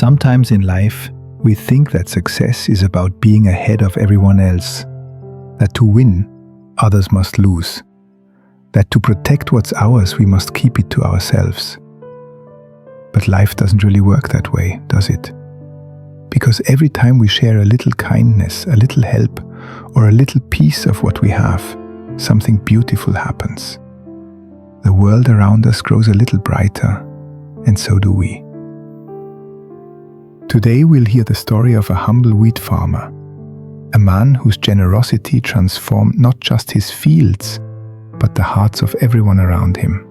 Sometimes in life, we think that success is about being ahead of everyone else, that to win, others must lose, that to protect what's ours, we must keep it to ourselves. But life doesn't really work that way, does it? Because every time we share a little kindness, a little help, or a little piece of what we have, something beautiful happens. The world around us grows a little brighter, and so do we. Today we'll hear the story of a humble wheat farmer, a man whose generosity transformed not just his fields, but the hearts of everyone around him.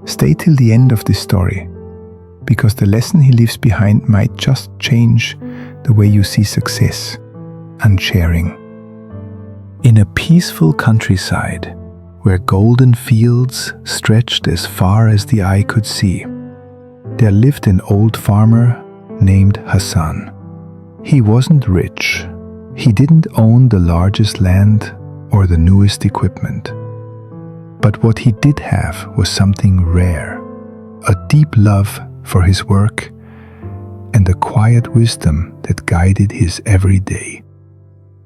Stay till the end of this story, because the lesson he leaves behind might just change the way you see success and sharing. In a peaceful countryside, where golden fields stretched as far as the eye could see, there lived an old farmer named Hassan. He wasn't rich. He didn't own the largest land or the newest equipment. But what he did have was something rare, a deep love for his work and a quiet wisdom that guided his every day.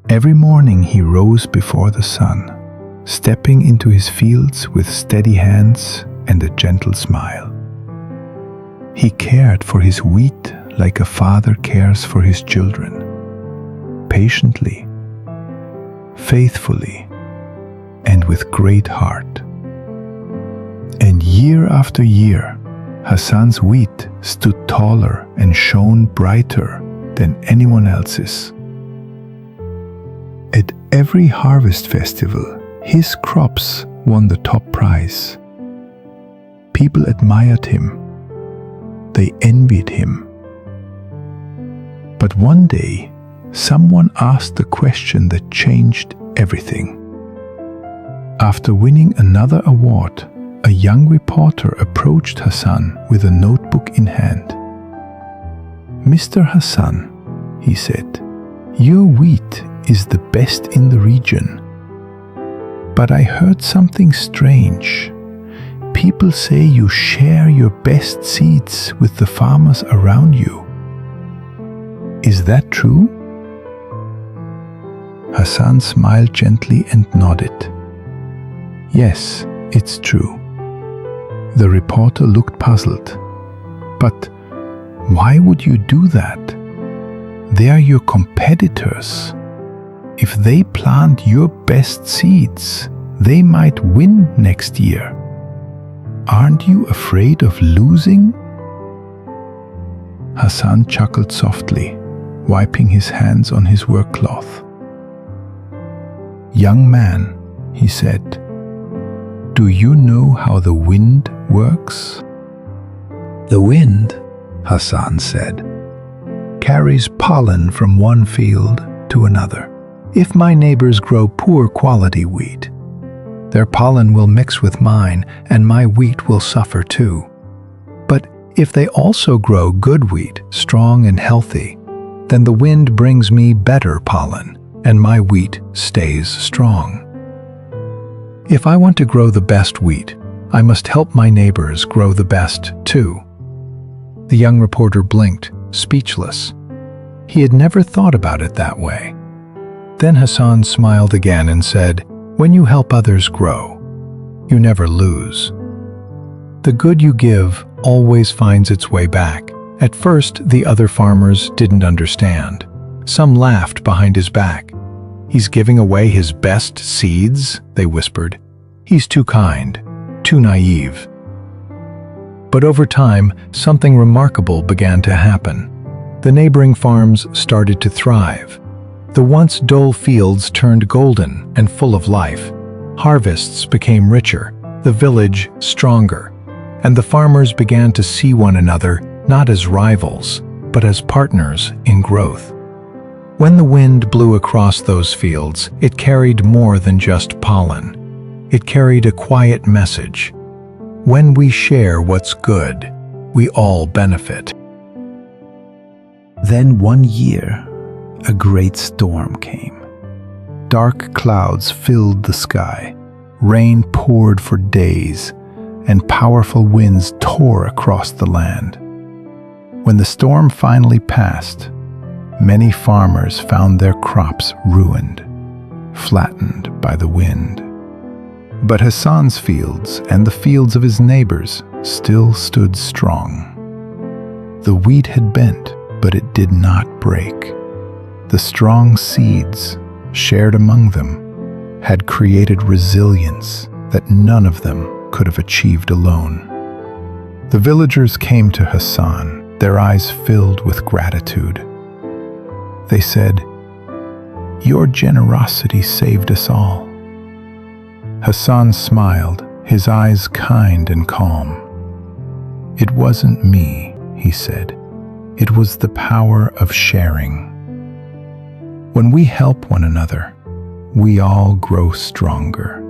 Every morning he rose before the sun, stepping into his fields with steady hands and a gentle smile. He cared for his wheat like a father cares for his children, patiently, faithfully, and with great heart. And year after year, Hassan's wheat stood taller and shone brighter than anyone else's. At every harvest festival, his crops won the top prize. People admired him. They envied him. But one day, someone asked a question that changed everything. After winning another award, a young reporter approached Hassan with a notebook in hand. "Mr. Hassan," he said, "your wheat is the best in the region. But I heard something strange. People say you share your best seeds with the farmers around you. Is that true?" Hassan smiled gently and nodded. "Yes, it's true." The reporter looked puzzled. "But why would you do that? They are your competitors. If they plant your best seeds, they might win next year. Aren't you afraid of losing?" Hassan chuckled softly, wiping his hands on his work cloth. "Young man," he said, "do you know how the wind works?" "The wind," Hassan said, "carries pollen from one field to another. If my neighbors grow poor quality wheat, their pollen will mix with mine and my wheat will suffer too. But if they also grow good wheat, strong and healthy, then the wind brings me better pollen and my wheat stays strong. If I want to grow the best wheat, I must help my neighbors grow the best too." The young reporter blinked, speechless. He had never thought about it that way. Then Hassan smiled again and said, "When you help others grow, you never lose. The good you give always finds its way back." At first, the other farmers didn't understand. Some laughed behind his back. "He's giving away his best seeds," they whispered. "He's too kind, too naive." But over time, something remarkable began to happen. The neighboring farms started to thrive. The once dull fields turned golden and full of life. Harvests became richer, the village stronger, and the farmers began to see one another not as rivals, but as partners in growth. When the wind blew across those fields, it carried more than just pollen. It carried a quiet message. When we share what's good, we all benefit. Then one year, a great storm came. Dark clouds filled the sky, rain poured for days, and powerful winds tore across the land. When the storm finally passed, many farmers found their crops ruined, flattened by the wind. But Hassan's fields and the fields of his neighbors still stood strong. The wheat had bent, but it did not break. The strong seeds, shared among them, had created resilience that none of them could have achieved alone. The villagers came to Hassan, their eyes filled with gratitude. They said, "Your generosity saved us all." Hassan smiled, his eyes kind and calm. "It wasn't me," he said. "It was the power of sharing. When we help one another, we all grow stronger.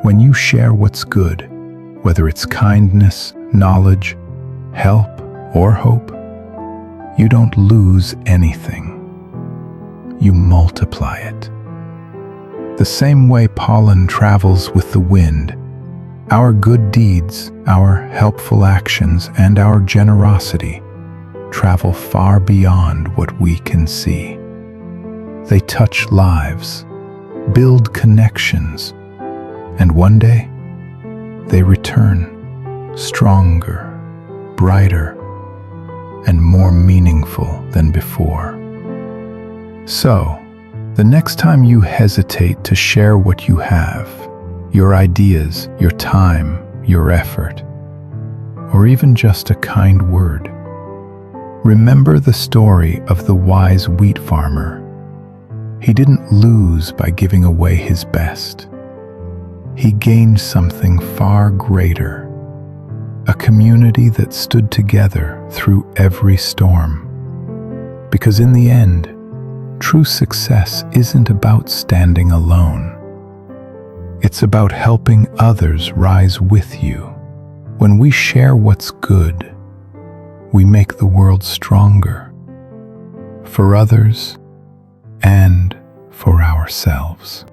When you share what's good, whether it's kindness, knowledge, help, or hope, you don't lose anything. You multiply it. The same way pollen travels with the wind, our good deeds, our helpful actions, and our generosity travel far beyond what we can see. They touch lives, build connections, and one day they return stronger, brighter, and more meaningful than before. So, the next time you hesitate to share what you have, your ideas, your time, your effort, or even just a kind word, remember the story of the wise wheat farmer. He didn't lose by giving away his best. He gained something far greater, a community that stood together through every storm. Because in the end, true success isn't about standing alone. It's about helping others rise with you. When we share what's good, we make the world stronger for others and for ourselves.